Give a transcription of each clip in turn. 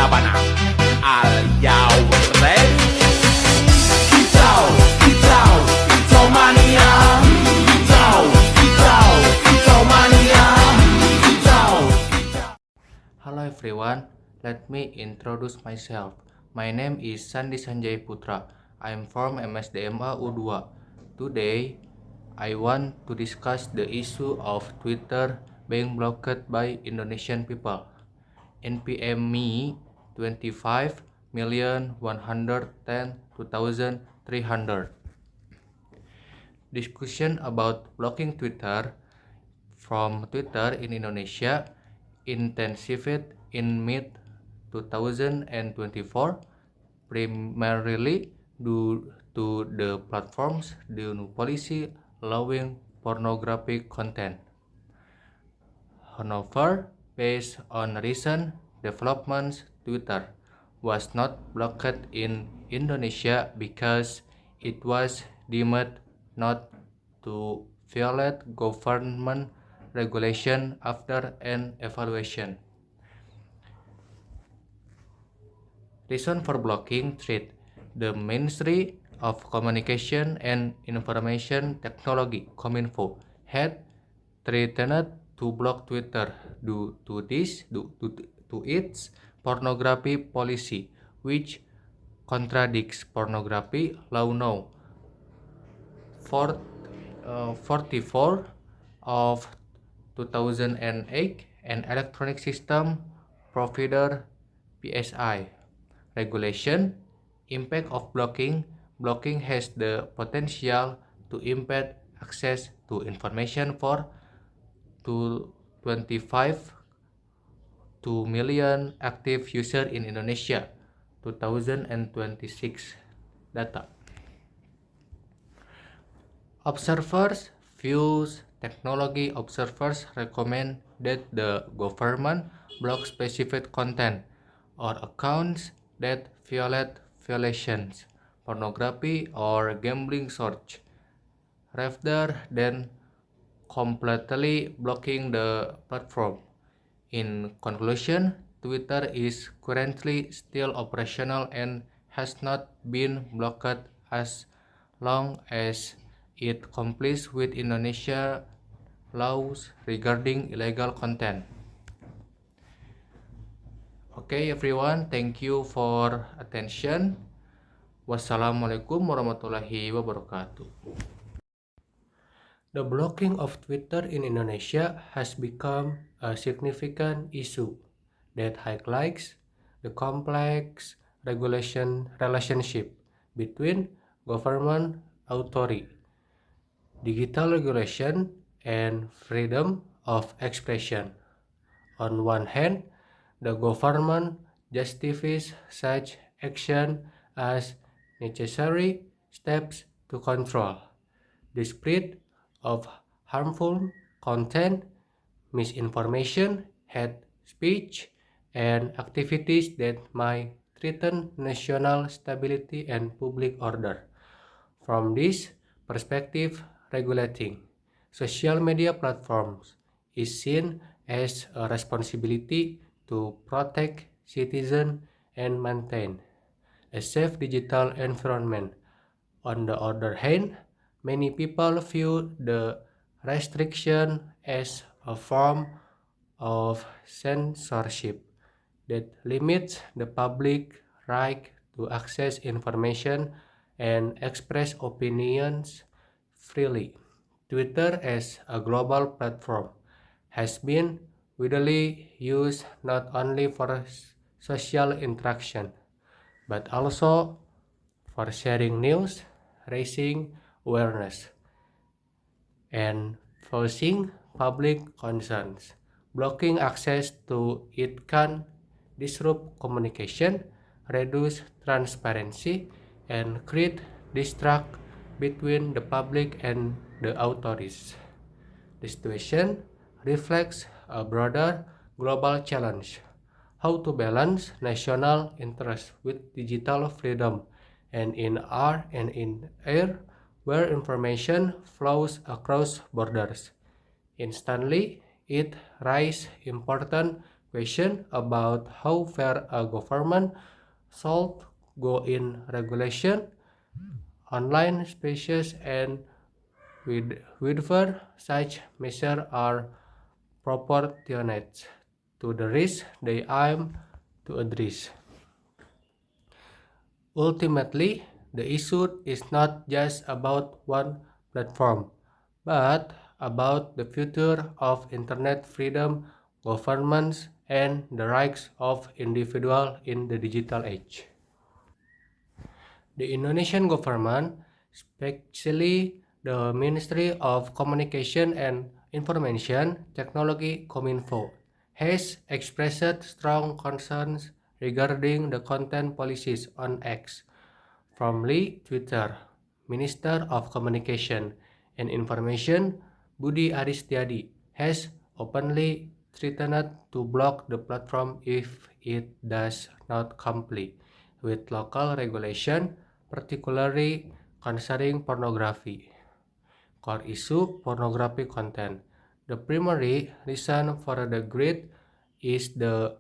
sabana. Are you ready? Kicau, kicau, kicau mania. Kicau, kicau, kicau mania. Kicau, kicau. Hello everyone, let me introduce myself. My name is Sandi Sanjay Putra. I am from MSDMA U2. Today, I want to discuss the issue of Twitter being blocked by Indonesian people. NPM me 25,110,200. Discussion about blocking Twitter from Twitter in Indonesia intensified in mid 2024, primarily due to the platform's new policy allowing pornographic content. However, based on recent developments, Twitter was not blocked in Indonesia because it was deemed not to violate government regulation after an evaluation. Reason for blocking thread. The Ministry of Communication and Information Technology (Kominfo) had threatened to block Twitter due to its pornography policy, which contradicts pornography law no. 44 of 2008 and Electronic System Provider PSI regulation. Impact of blocking. Blocking has the potential to impede access to information for 25 2 million active users in Indonesia 2026 data. Observers views. Technology observers recommend that the government block specific content or accounts that violate violations, pornography or gambling search, rather than completely blocking the platform. In conclusion, Twitter is currently still operational and has not been blocked as long as it complies with Indonesia laws regarding illegal content. Okay everyone, thank you for attention. Wassalamualaikum warahmatullahi wabarakatuh. The blocking of Twitter in Indonesia has become a significant issue that highlights the complex relationship between government authority, digital regulation, and freedom of expression. On one hand, the government justifies such action as necessary steps to control the spread of harmful content, misinformation, hate speech, and activities that might threaten national stability and public order. From this perspective, regulating social media platforms is seen as a responsibility to protect citizens and maintain a safe digital environment. On the other hand, many people view the restriction as a form of censorship that limits the public right to access information and express opinions freely. Twitter, as a global platform, has been widely used not only for social interaction, but also for sharing news, raising awareness, and voicing public concerns. Blocking access to it can disrupt communication, reduce transparency, and create distrust between the public and the authorities. The situation reflects a broader global challenge: how to balance national interests with digital freedom and in air where information flows across borders. Instantly, it raises important question about how far a government should go in regulation, online spaces, and whether such measures are proportionate to the risk they aim to address. Ultimately, the issue is not just about one platform, but about the future of internet freedom, governance, and the rights of individuals in the digital age. The Indonesian government, especially the Ministry of Communication and Information Technology Kominfo, has expressed strong concerns regarding the content policies on X, formerly Twitter. Minister of Communication and Information Budi Aristiadi has openly threatened to block the platform if it does not comply with local regulation, particularly concerning pornography. Core issue pornography content. The primary reason for the grid is the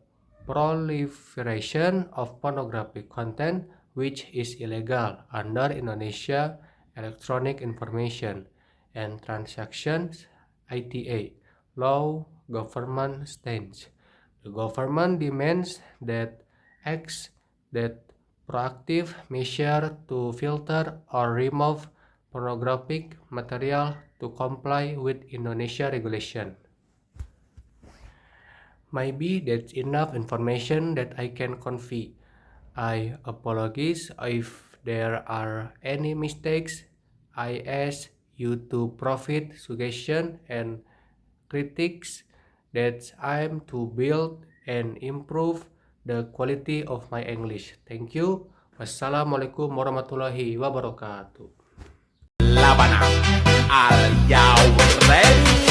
proliferation of pornographic content which is illegal under Indonesia Electronic Information and Transactions ITA law government stance. The government demands that acts that proactive measure to filter or remove pornographic material to comply with Indonesia regulation. Maybe that's enough information that I can convey. I apologize if there are any mistakes. I ask you to provide suggestions and critiques that I'm to build and improve the quality of my English. Thank you. Wassalamualaikum warahmatullahi wabarakatuh. Labana. Are you ready?